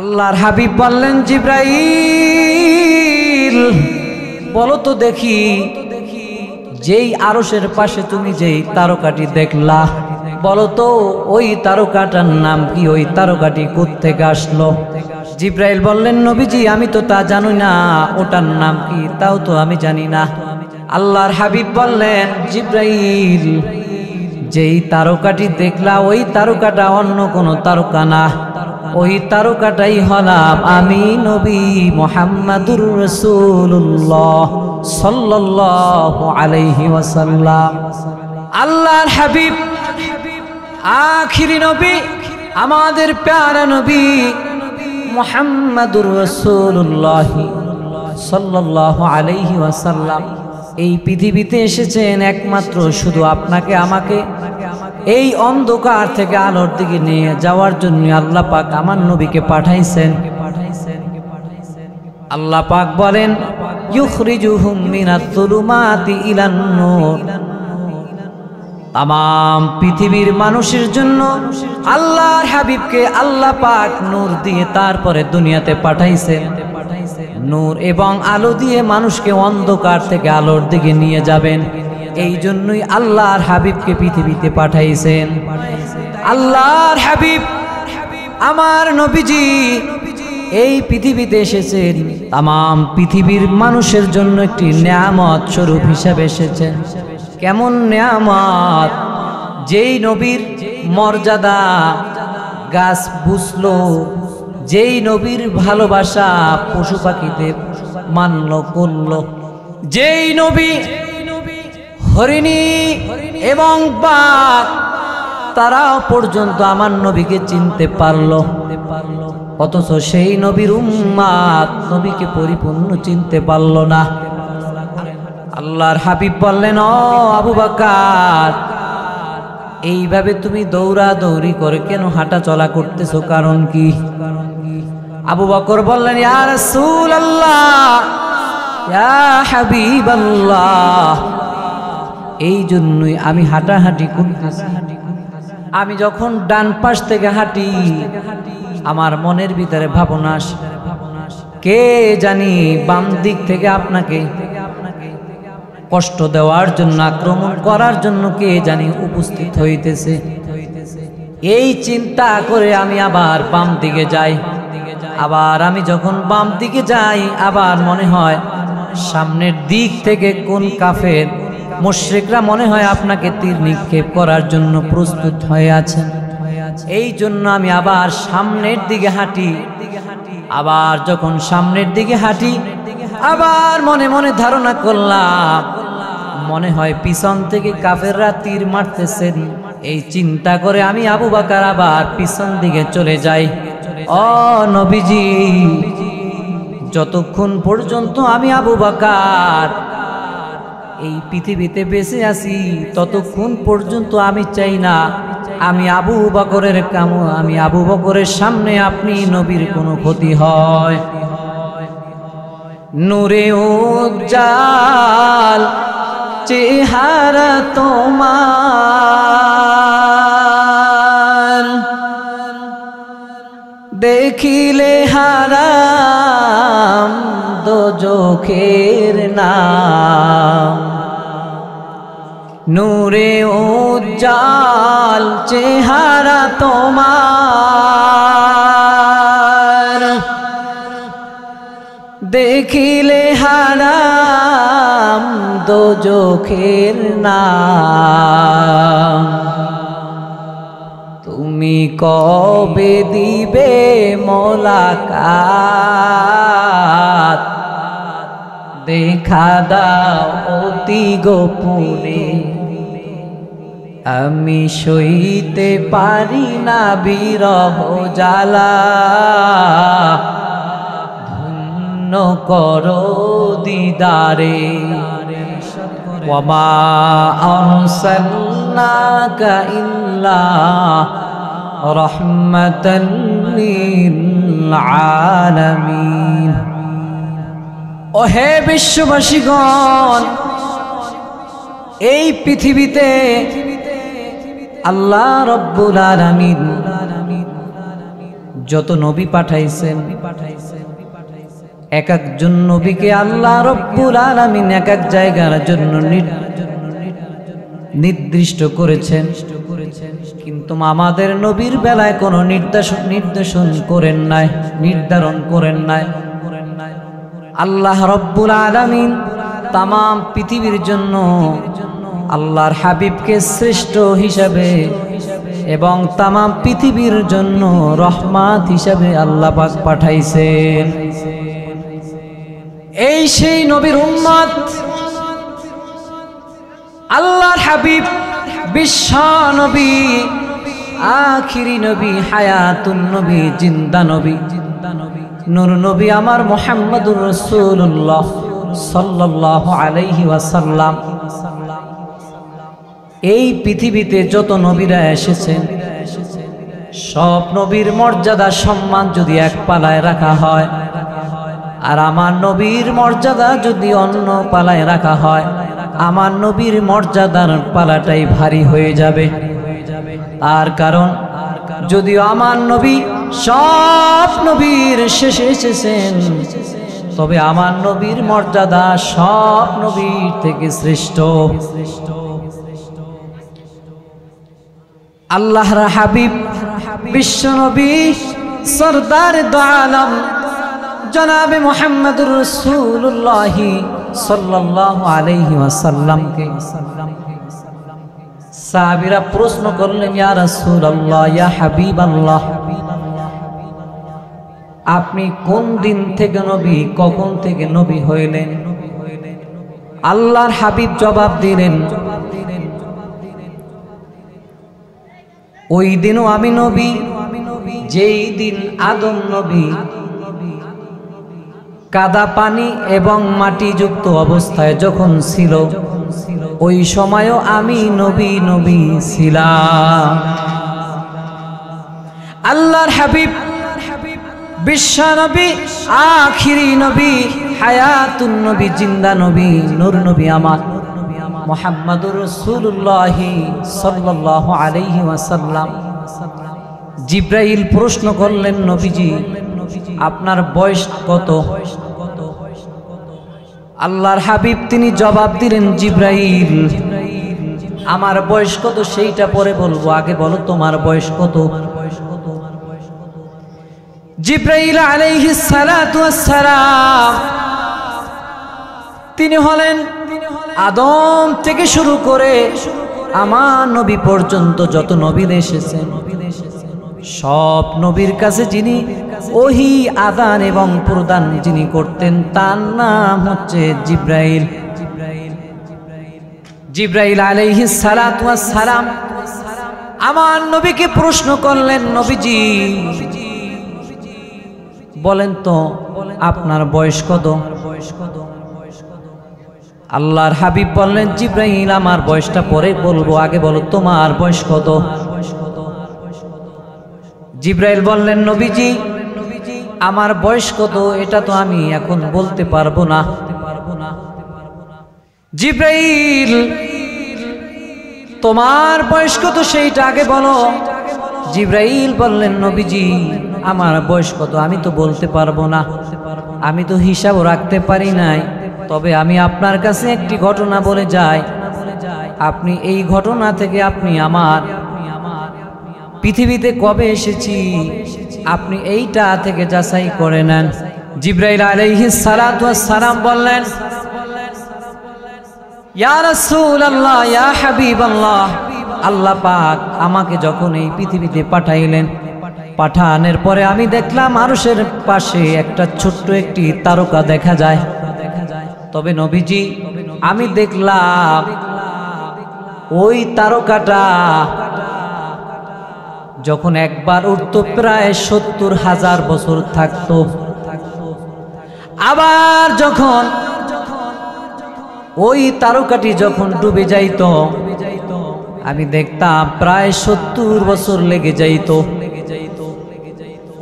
আল্লাহর হাবিব বললেন, জিব্রাইল বলো তো দেখি, যেই আরশের পাশে তুমি যেই তারকাটি দেখলা, বলো তো ওই তারকাটার নাম কি, ওই তারকাটি কোত্থেকে আসলো? জিব্রাইল বললেন, নবীজি আমি তো তা জানি না, ওটার নাম কি তাও তো আমি জানি না। আল্লাহর হাবিব বললেন, জিব্রাইল যেই তারকাটি দেখলা ওই তারকাটা অন্য কোনো তারকা না, ওই তারকাটাই হলাম আমি নবী মুহাম্মাদুর রাসূলুল্লাহ সাল্লাল্লাহু আলাইহি ওয়াসাল্লাম। আল্লাহর হাবিব আখিরি নবী, আমাদের প্যারা নবী মুহাম্মাদুর রাসূলুল্লাহ সাল্লাল্লাহু আলাইহি ওয়াসাল্লাম এই পৃথিবীতে এসেছেন একমাত্র শুধু আপনাকে আমাকে এই অন্ধকার থেকে আলোর দিকে নিয়ে যাওয়ার জন্য আল্লাহ পাক আমার নবীকে পাঠাইছেন। আল্লাহ পাক বলেন, ইউখরিজুহুম মিনাজ যুলুমাতি ইলান নূর। তামাম পৃথিবীর মানুষের জন্য আল্লাহর হাবিবকে আল্লাহ পাক নূর দিয়ে তারপরে দুনিয়াতে পাঠাইছেন। নূর এবং আলো দিয়ে মানুষকে অন্ধকার থেকে আলোর দিকে নিয়ে যাবেন, এই জন্যই আল্লাহর হাবিবকে পৃথিবীতে পাঠাইছেন। আল্লাহর হাবিব আমার নবীজি এই পৃথিবীতে এসেছেন তামাম পৃথিবীর মানুষের জন্য একটি নিয়ামত স্বরূপ হিসেবে এসেছেন। কেমন নিয়ামত! যেই নবীর মর্যাদা গাছ বুঝলো, যেই নবীর ভালোবাসা পশু পাখিদের মান্য করলো, যেই নবী হরিণী এবং বাঘ তারাও পর্যন্ত আমার নবীকে চিনতে পারলো, অথচ সেই নবীর উম্মাত নবীকে পরিপূর্ণ চিনতে পারলো না। আল্লাহর হাবিব বললেন, ও আবু বকর, এইভাবে তুমি দৌড়াদৌড়ি করে কেন হাঁটা চলা করতেছো, কারণ কি? আবু বকর বললেন, ইয়া রাসূলুল্লাহ, ইয়া হাবিবাল্লাহ, এই জন্যই আমি হাঁটাহাঁটি করতেছি। আমি যখন ডান পাশ থেকে হাঁটি আমার মনের ভিতরে ভাবনা আসে, কে জানি বাম দিক থেকে আপনাকে কষ্ট দেওয়ার জন্য, আক্রমণ করার জন্য কে জানি উপস্থিত হইতেছে। এই চিন্তা করে আমি আবার বাম দিকে যাই। আবার আমি যখন বাম দিকে যাই আবার মনে হয় সামনের দিক থেকে কোন কাফের মুশরিকরা মনে হয় আপনাকে তীর নিক্ষেপ করার জন্য প্রস্তুত হয়ে আছেন। এই জন্য আমি আবার সামনের দিকে হাঁটি। আবার যখন সামনের দিকে হাঁটি আবার মনে মনে ধারণা করলাম মনে হয় পিছন থেকে কাফেররা তীর মারতেছেন। এই চিন্তা করে আমি আবু বকর আবার পিছন দিকে চলে যাই। ও নবীজি, যতক্ষণ পর্যন্ত আমি আবু বকর এই পৃথিবীতে বেঁচে আছি ততক্ষণ পর্যন্ত আমি চাই না আমি আবু বকরের সামনে আপনি নবীর কোনো ক্ষতি হয়। নূরে উজ্জাল চেহারা তোমার, দেখিলে হারাম দোজখের নাম। নূরে উজ্জাল চেহারা তোমার, দেখিলে হারাম দোজখের নাম। তুমি কবে দিবে মোলাকাত, দেখা দাও অতি গোপনে। আমি সইতে পারি না বিরহ জ্বালা, ধন্য করো দিদারে। ওয়ামা আরসালনাকা ইল্লা রাহমাতাল লিল আলামিন। ও হে বিশ্ববাসীগণ, এই পৃথিবীতে আল্লাহ রব্বুল আলামিন যত নবী পাঠাইছেন এক একজন নবীকে আল্লাহ রব্বুল আলামিন এক এক জায়গার জন্য নির্দিষ্ট করেছেন, কিন্তু আমাদের নবীর বেলায় কোনো নির্দেশন করেন নাই, নির্ধারণ করেন নাই। আল্লাহ রব্বুল আলামিন তাম পৃথিবীর জন্য আল্লাহর হাবিবকে শ্রেষ্ঠ হিসাবে এবং তাম পৃথিবীর জন্য রহমত হিসাবে আল্লাহ পাক পাঠাইছেন। এই সেই নবীর উম্মত, আল্লাহর হাবিব, বিশ্ব নবী, আখিরি নবী, হায়াতুন নবী, জিন্দা নবী, নূর নবী আমার মুহাম্মদুর রাসূলুল্লাহ সাল্লাল্লাহু আলাইহি ওয়াসাল্লাম। এই পৃথিবীতে যত নবীরা এসেছেন সব নবীর মর্যাদা সম্মান যদি এক পালায় রাখা হয় আর আমার নবীর মর্যাদা যদি অন্য পালায় রাখা হয়, আমার নবীর মর্যাদার পালাটাই ভারী হয়ে যাবে। তার কারণ যদিও আমার নবী সব নবীর শেষে এসেছেন, তবে আমার নবীর মর্যাদা সব নবীর থেকে শ্রেষ্ঠ। আল্লাহর হাবিব বিশ্ব নবী সরদার দো আলম জনাবে মুহাম্মদুর রাসূলুল্লাহ সাল্লাল্লাহু আলাইহি ওয়াসাল্লামকে সাহাবীরা প্রশ্ন করলেন, ইয়া রাসূলুল্লাহ, ইয়া হাবিবাল্লাহ, আপনি কোন দিন থেকে নবী, কখন থেকে নবী হইলেন? আল্লাহর হাবিব জবাব দিলেন, ওই দিনও আমি নবী যেই দিন আদম নবী কাদা পানি এবং মাটি যুক্ত অবস্থায় যখন ছিল, ওই সময়ও আমি নবী নবী ছিলাম। আল্লাহর হাবিব বিশ্ব নবী, আখিরি নবী, হায়াতুন নবী, জিন্দা নবী, নূর নবী আমার মুহাম্মদুর রাসূলুল্লাহ সাল্লাল্লাহু আলাইহি ওয়াসাল্লাম। জিব্রাইল প্রশ্ন করলেন, নবীজি আপনার বয়স কত? আল্লাহর হাবিব তিনি জবাব দিলেন, জিব্রাইল আমার বয়স কত সেইটা পরে বলবো, আগে বলো তোমার বয়স কত? জিব্রাইল আলাইহিস সালাতু ওয়াস সালাম তিনি হলেন আদম থেকে শুরু করে আমার নবী পর্যন্ত যত নবী এসেছেন সব নবীর কাছে যিনি ওহী আদান এবং প্রদান যিনি করতেন তার নাম হচ্ছে জিব্রাইল। জিব্রাইল আলাইহিস সালাতু ওয়াস সালাম আমার নবীকে প্রশ্ন করলেন, নবীজি বলেন তো আপনার বয়স কত? আল্লাহর হাবিব বললেন, জিব্রাইল আমার বয়সটা পরে বলবো, আগে বলো তোমার বয়স কত? জিব্রাইল বললেন, নবীজি আমার বয়স কত এটা তো আমি এখন বলতে পারবো না। জিব্রাইল তোমার বয়স কত সেইটা আগে বলো। জিব্রাইল বললেন, নবীজি আমার বয়স কত আমি তো বলতে পারবো না, আমি তো হিসাবও রাখতে পারি নাই, তবে আমি আপনার কাছে একটি ঘটনা বলে যাই, আপনি এই ঘটনা থেকে আপনি আমার পৃথিবীতে কবে এসেছি আপনি এইটা থেকে যাচাই করে নেন। জিব্রাইল আলাইহিস সালাতু ওয়াস সালাম বললেন, ইয়া রাসূলুল্লাহ, ইয়া হাবিবাল্লাহ, আল্লাহ পাক আমাকে যখন এই পৃথিবীতে পাঠাইলেন, পাঠানোর পরে আমি দেখলাম আরশের পাশে একটা ছোট্ট একটি তারকা দেখা যায়। তবে নবীজি আমি দেখলাম ওই তারকাটা যখন একবার উঠতো প্রায় ৭০,০০০ বছর থাকতো, আবার যখন ওই তারকাটি যখন ডুবে যাইত আমি দেখতাম প্রায় ৭০ বছর লেগে যাইত।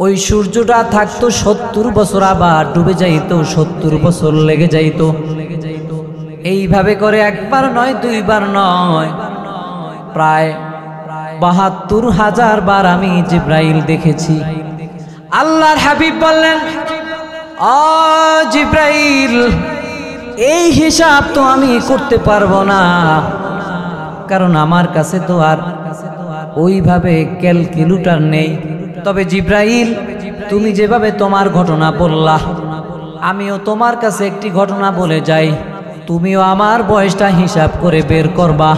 ওই সূর্যটা থাকতো ৭০ বছর, আবার ডুবে যাইত ৭০ বছর লেগে যাইত। এইভাবে করে একবার নয়, দুইবার নয়, প্রায় ৭২,০০০ বার আমি জিব্রাইল দেখেছি। আল্লাহর হাবিব বললেন, ও জিব্রাইল, এই হিসাব তো আমি করতে পারবো না, কারণ আমার কাছে তো আর ওইভাবে ক্যালকুলেটর নেই। তবে জিব্রাইল, তুমি যেভাবে তোমার ঘটনা বললা, আমিও তোমার কাছে একটি ঘটনা বলে যাই, তুমিও আমার বয়সটা হিসাব করে বের করবা।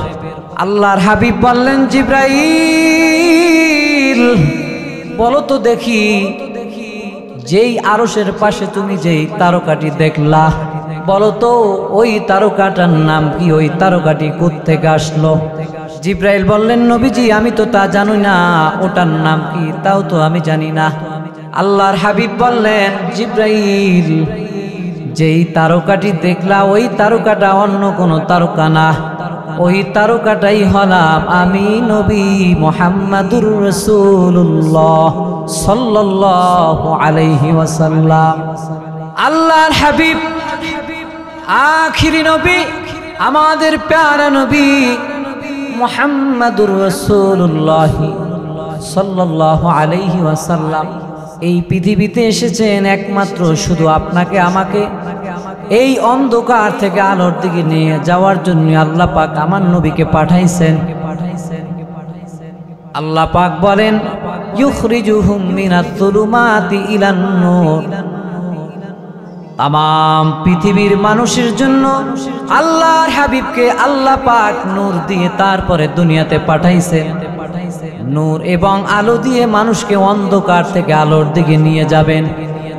আল্লাহর হাবিব বললেন, জিব্রাইল বলো তো দেখি, যেই আরশের পাশে তুমি যেই তারকাটি দেখলা, বলো তো ওই তারকাটার নাম কি, ওই তারকাটি কোত্থেকে আসলো? জিব্রাইল বললেন, নবীজি আমি তো তা জানি না, ওটার নাম কি তাও তো আমি জানি না। আল্লাহর হাবিব বললেন, জিব্রাইল যেই তারকাটি দেখলা, ওই তারকাটা অন্য কোনো তারকা না, ওই তারকাটাই হলাম আমি, নবী মুহাম্মাদুর রাসূলুল্লাহ সাল্লাল্লাহু আলাইহি ওয়াসাল্লাম। আল্লাহর হাবিব আখিরি নবী, আমাদের প্যারা নবী মুহাম্মাদুর রাসূলুল্লাহ সাল্লাল্লাহু আলাইহি ওয়াসাল্লাম এই পৃথিবীতে এসেছেন একমাত্র শুধু আপনাকে আমাকে এই অন্ধকার থেকে আলোর দিকে নিয়ে যাওয়ার জন্য আল্লাহ পাক আমার নবীকে পাঠাইছেন। আল্লাহ পাক বলেন, ইউখরিজুহুম মিনাজ-জুলুমাতি ইলান-নূর। তামাম পৃথিবীর মানুষের জন্য আল্লাহর হাবিবকে আল্লাহ পাক নূর দিয়ে তারপরে দুনিয়াতে পাঠাইছেন। নূর এবং আলো দিয়ে মানুষকে অন্ধকার থেকে আলোর দিকে নিয়ে যাবেন,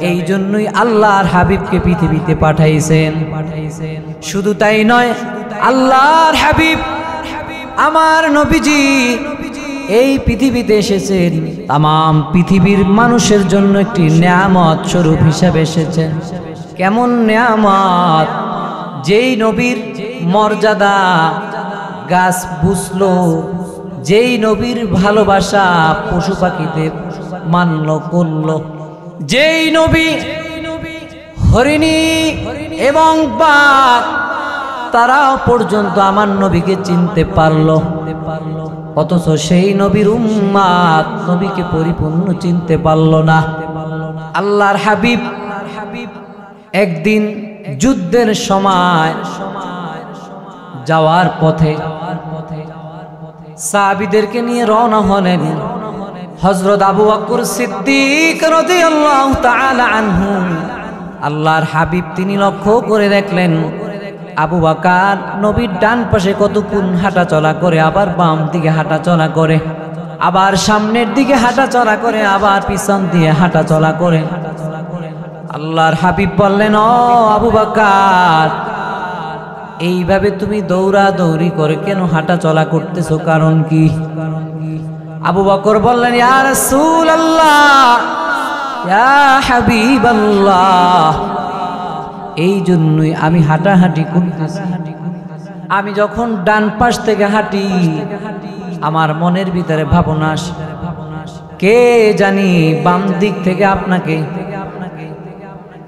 এই জন্যই আল্লাহর হাবিবকে পৃথিবীতে পাঠাইছেন। শুধু তাই নয়, আল্লাহর হাবিব আমার নবীজি এই পৃথিবীতে এসেছেন তামাম পৃথিবীর মানুষের জন্য একটি নিয়ামত স্বরূপ হিসাবে এসেছেন। কেমন নিয়ামত! যেই নবীর মর্যাদা গাছ বুঝলো, যেই নবীর ভালোবাসা পশু পাখিদের মান্য করলো, যেই নবী হরিণী এবং বাঘ তারাও পর্যন্ত আমার নবীকে চিনতে পারলো, অথচ সেই নবীর উম্মাত নবীকে পরিপূর্ণ চিনতে পারলো না। আল্লাহর হাবিব একদিন যুদ্ধের সময় যাওয়ার পথে সাহাবীদেরকে নিয়ে রওনা হলেন। হযরত আবু বকর সিদ্দিক রাদিয়াল্লাহু তাআলা আনহু, আল্লাহর হাবিব তিনি লক্ষ্য করে দেখলেন আবু বকর নবীর ডান পাশে কতক্ষণ হাঁটা চলা করে, আবার বাম দিকে হাঁটা চলা করে, আবার সামনের দিকে হাঁটা চলা করে, আবার পিছন দিয়ে হাঁটা চলা করে। আল্লাহর হাবিব বললেন, ও আবু বকর, এইভাবে তুমি দৌড়াদৌড়ি করে কেন হাঁটা চলা করতেছো, কারণ কি? আবু বকর বললেন, ইয়া রাসূলুল্লাহ, ইয়া হাবিবাল্লাহ, এই জন্যই আমি হাঁটাহাঁটি করতেছি। আমি যখন ডান পাশ থেকে হাঁটি আমার মনের ভিতরে ভাবনা আসে, কে জানি বাম দিক থেকে আপনাকে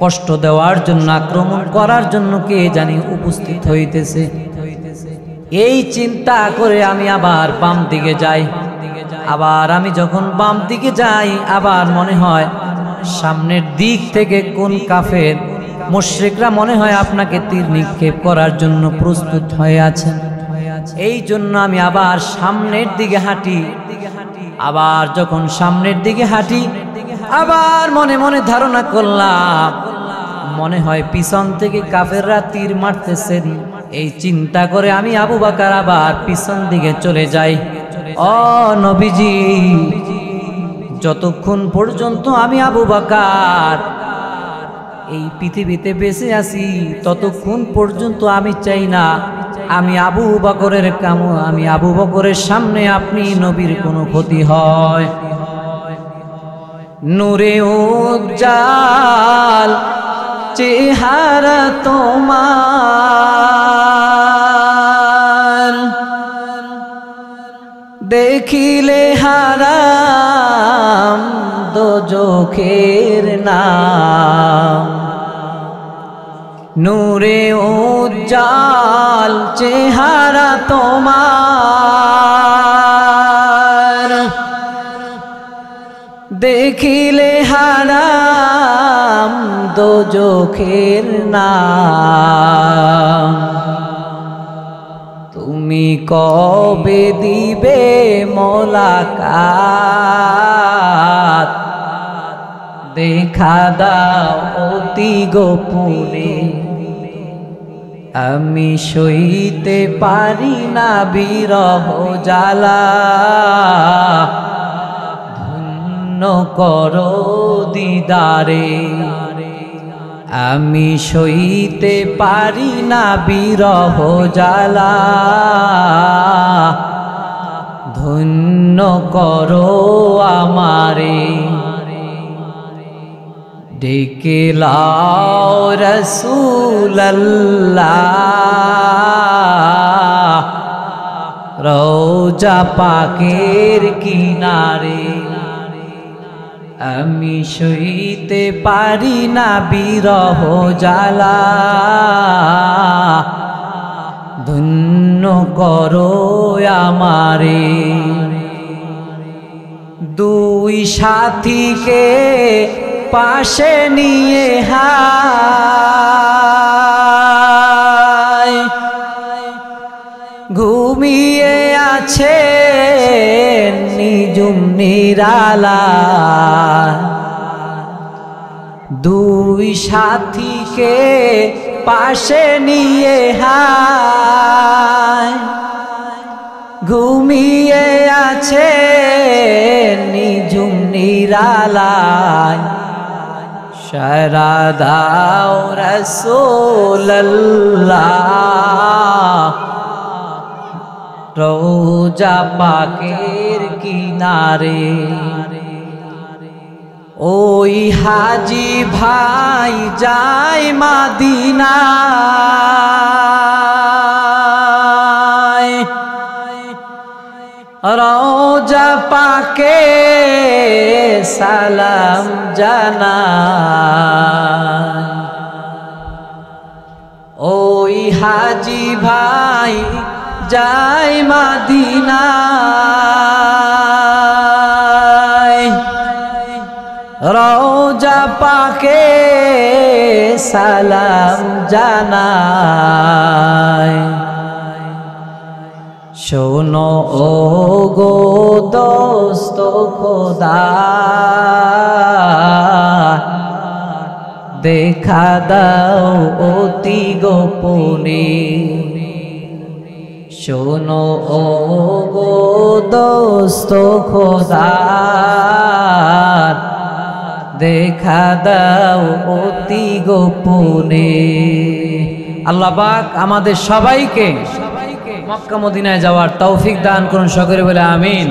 কষ্ট দেওয়ার জন্য, আক্রমণ করার জন্য কে জানি উপস্থিত হইতেছে। এই চিন্তা করে আমি আবার বাম দিকে যাই। আবার আমি যখন বাম দিকে যাই আবার মনে হয় সামনের দিক থেকে কোন কাফের মুশরিকরা মনে হয় আপনাকে তীর নিক্ষেপ করার জন্য প্রস্তুত হয়ে আছেন। এই জন্য আমি আবার সামনের দিকে হাঁটি। আবার যখন সামনের দিকে হাঁটি আবার মনে মনে ধারণা করলাম মনে হয় পিছন থেকে কাফেররা তীর মারতেছেন। এই চিন্তা করে আমি আবু বকর আবার পিছন দিকে চলে যাই। ও নবীজি, যতক্ষণ পর্যন্ত আমি আবু বকর এই পৃথিবীতে বেঁচে আছি ততক্ষণ পর্যন্ত আমি চাই না আমি আবু বকরের সামনে আপনি নবীর কোনো ক্ষতি হয়। নূরে উজ্জাল চেহারা তোমার, দেখিলে হারাম দোজখের নাম। নূরে উজ্জাল চেহারা তোমার, দেখিলে হারাম দোজখের নাম। তুমি কবে দিবে মোলাকাত, দেখা দাও অতি গোপনে। আমি সইতে পারি না বিরহ জ্বালা, ধন্য করো দিদারে। আমি সইতে পারি না বিরহ জ্বালা, ধন্য করো আমারে। ডেকে লাও রাসূলুল্লাহ, রওজা পাকের কিনারে। আমি সইতে পারি না বিরহ জ্বালা, ধন্য করো আমারে। দুই সাথীকে পাশে নিয়ে হায় ঘুমিয়ে আছে নিজুম নিরালা। দুই সাথীকে পাশে নিয়ে হায় ঘুমিয়ে আছে নিজুম নিরালায়। সারা দাও রাসূলুল্লাহ, রওজা পাকের কিনারে। ওই হাজি ভাই যায় মদিনায়, রওজা পাকে সালাম জানায়। ওই হাজি ভাই যায় মদিনায়, রওজা পাকে সালাম জানায়। শোনো ও গো দোস্ত খোদা, দেখা দাও অতি গোপনে। শোনো ও গো দোস্ত খোদা, দেখা দাও অতি গোপনে। আল্লাহ পাক আমাদের সবাইকে মক্কা মদিনায় যাওয়ার তৌফিক দান করুন, সকলে বলে আমিন।